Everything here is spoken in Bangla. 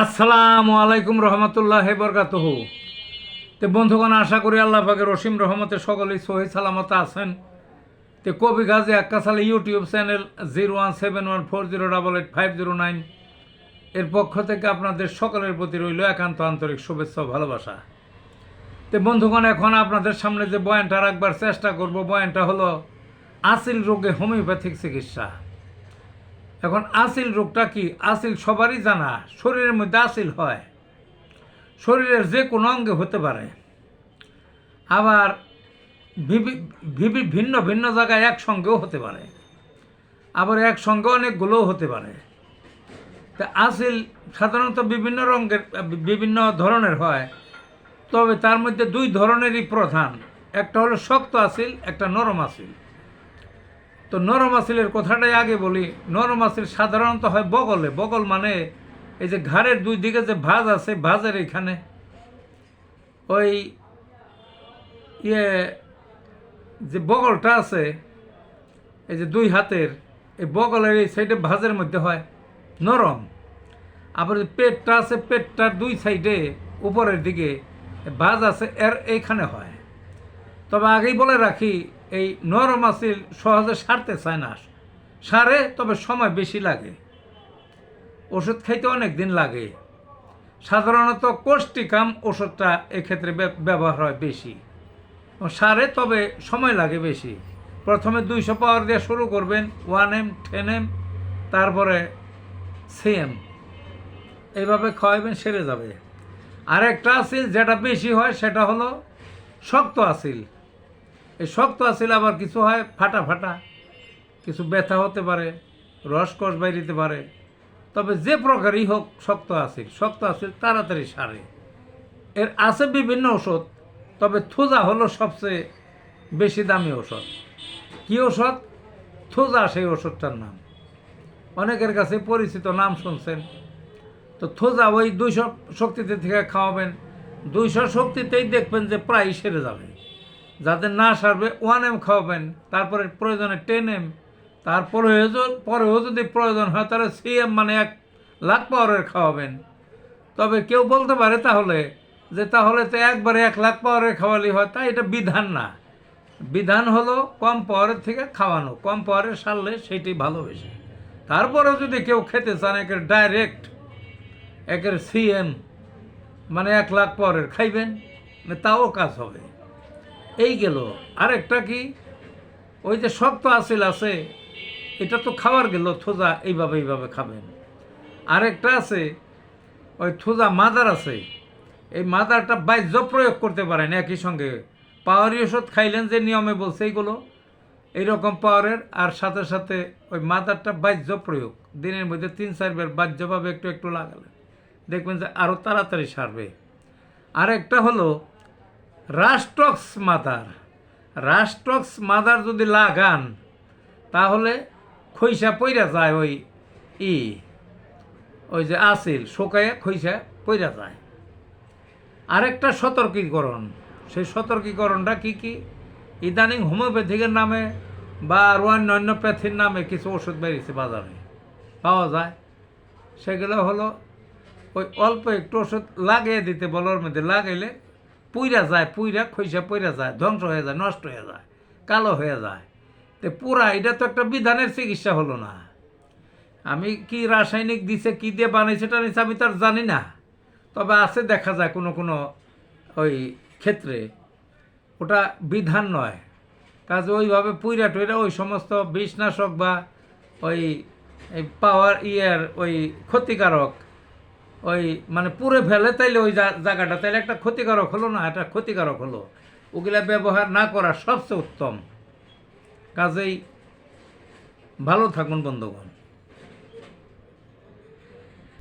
আসসালামু আলাইকুম রহমতুল্লাহ বরকাতুহু। তো বন্ধুগণ, আশা করি আল্লাহ পাকের রসিম রহমতে সকলেই সহি সালামত আছেন। তো কবি গাজী আক্কাসাল ইউটিউব চ্যানেল 017140885009 এর পক্ষ থেকে আপনাদের সকলের প্রতি রইল একান্ত আন্তরিক শুভেচ্ছা ও ভালোবাসা। তো বন্ধুগণ, এখন আপনাদের সামনে যে বয়ানটা রাখবার চেষ্টা করব, বয়ানটা হলো আসিল রোগে হোমিওপ্যাথিক চিকিৎসা। এখন আসিল রোগটা কি? আসিল সবারই জানা, শরীরের মধ্যে আসিল হয়, শরীরের যে কোনো অঙ্গে হতে পারে, আবার ভিন্ন ভিন্ন জায়গায় একসঙ্গেও হতে পারে, আবার একসঙ্গে অনেকগুলোও হতে পারে। তা আসিল সাধারণত বিভিন্ন ধরনের হয়, তবে তার মধ্যে দুই ধরনেরই প্রধান, একটা হলো শক্ত আসিল, একটা নরম আসিল। তো নরম আসিলের কথাটাই আগে বলি। নরম আসিল সাধারণত হয় বগলে। বগল মানে এই যে ঘাড়ের দুই দিকে যে ভাঁজ আছে, ভাঁজের এখানে ওই যে বগলটা আছে, এই যে দুই হাতের এই বগলের এই সাইডে ভাঁজের মধ্যে হয় নরম। আবার পেটটা আছে, পেটটার দুই সাইডে উপরের দিকে ভাঁজ আছে, এর এইখানে হয়। তবে আগেই বলে রাখি, এই নরম আসিল সহজে সারতে চায় না, সারে তবে সময় বেশি লাগে, ওষুধ খাইতে অনেক দিন লাগে। সাধারণত কোষ্টিকাম ওষুধটা এক্ষেত্রে ব্যবহার হয় বেশি, সারে তবে সময় লাগে বেশি। প্রথমে 200 পাওয়ার দিয়ে শুরু করবেন, 1M 10M, তারপরে CM, এইভাবে খাওয়াবেন, সেরে যাবে। আরেকটা আসিল যেটা বেশি হয় সেটা হলো শক্ত আসিল। এই শক্ত আসিল আবার কিছু হয় ফাটা ফাটা, কিছু ব্যথা হতে পারে, রসকস বাইরিতে পারে। তবে যে প্রকারই হোক, শক্ত আসিল তাড়াতাড়ি সারে। এর আছে বিভিন্ন ওষুধ, তবে থুজা হলো সবচেয়ে বেশি দামি ওষুধ। কী ওষুধ? থুজা, সেই ওষুধটার নাম অনেকের কাছে পরিচিত, নাম শুনছেন। তো থুজা ওই 200 শক্তিতে থেকে খাওয়াবেন, 200 শক্তিতেই দেখবেন যে প্রায় সেরে যাবে। যাদের না সারবে 1M খাওয়াবেন, তারপরে প্রয়োজনে 10M, পরেও যদি প্রয়োজন হয় তাহলে CM মানে 1,00,000 পাওয়ারের খাওয়াবেন। তবে কেউ বলতে পারে তাহলে তো একবারে 1,00,000 পাওয়ারের খাওয়ালেই হয়। তাই এটা বিধান না। বিধান হলো কম পাওয়ারের থেকে খাওয়ানো, কম পাওয়ারের সারলে সেইটাই ভালো বেশি। তারপরেও যদি কেউ খেতে চান একের CM মানে 1,00,000 পাওয়ারের খাইবেন, তাও কাজ হবে। এই গেল। আরেকটা কি, ওই যে শক্ত আসিল আছে, এটা তো খাওয়ার গেল, থোজা এইভাবে খাবেন। আরেকটা আছে ওই থোজা মাদার আছে, এই মাদারটা বাহ্য প্রয়োগ করতে পারেন একই সঙ্গে। পাওয়ারি ওষুধ খাইলেন যে নিয়মে বলছে এইগুলো এইরকম পাওয়ারের, আর সাথে সাথে ওই মাদারটা বাহ্য প্রয়োগ দিনের মধ্যে 3-4 বার বাহ্যভাবে একটু একটু লাগালেন, দেখবেন যে আরও তাড়াতাড়ি সারবে। আরেকটা হলো রাস্টক্স মাদার যদি লাগান তাহলে খৈসা পইরা যায়, ওই যে আসিল শুকাইয়া খৈসা পইরা যায়। আরেকটা সতর্কীকরণ, সেই সতর্কীকরণটা কি ইদানিং হোমিওপ্যাথিকের নামে বা আর অন্যান্য প্যাথির নামে কিছু ওষুধ বেরিয়েছে বাজারে, পাওয়া যায়। সেগুলো হলো ওই অল্প একটু ওষুধ লাগিয়ে দিতে বলার মধ্যে লাগাইলে খৈসা পইরা যায়, ধ্বংস হয়ে যায়, নষ্ট হয়ে যায়, কালো হয়ে যায়। তো এটা তো একটা বিধানের চিকিৎসা হলো না। আমি কি রাসায়নিক দিছে, কি দিয়ে বানাইছে টানিছে আমি তার জানি না, তবে আছে দেখা যায় কোনো ওই ক্ষেত্রে ওটা বিধান নয়। কাজে ওইভাবে টুইরা ওই সমস্ত বিষনাশক বা ওই পাওয়ার ওই ক্ষতিকারক ওই মানে পুরে ফেলে, তাইলে ওই জায়গাটা তাইলে একটা ক্ষতিকারক হলো না, এটা ক্ষতিকারক হলো। ওগুলা ব্যবহার না করা সবচেয়ে উত্তম। কাজেই ভালো থাকুন বন্ধুগণ।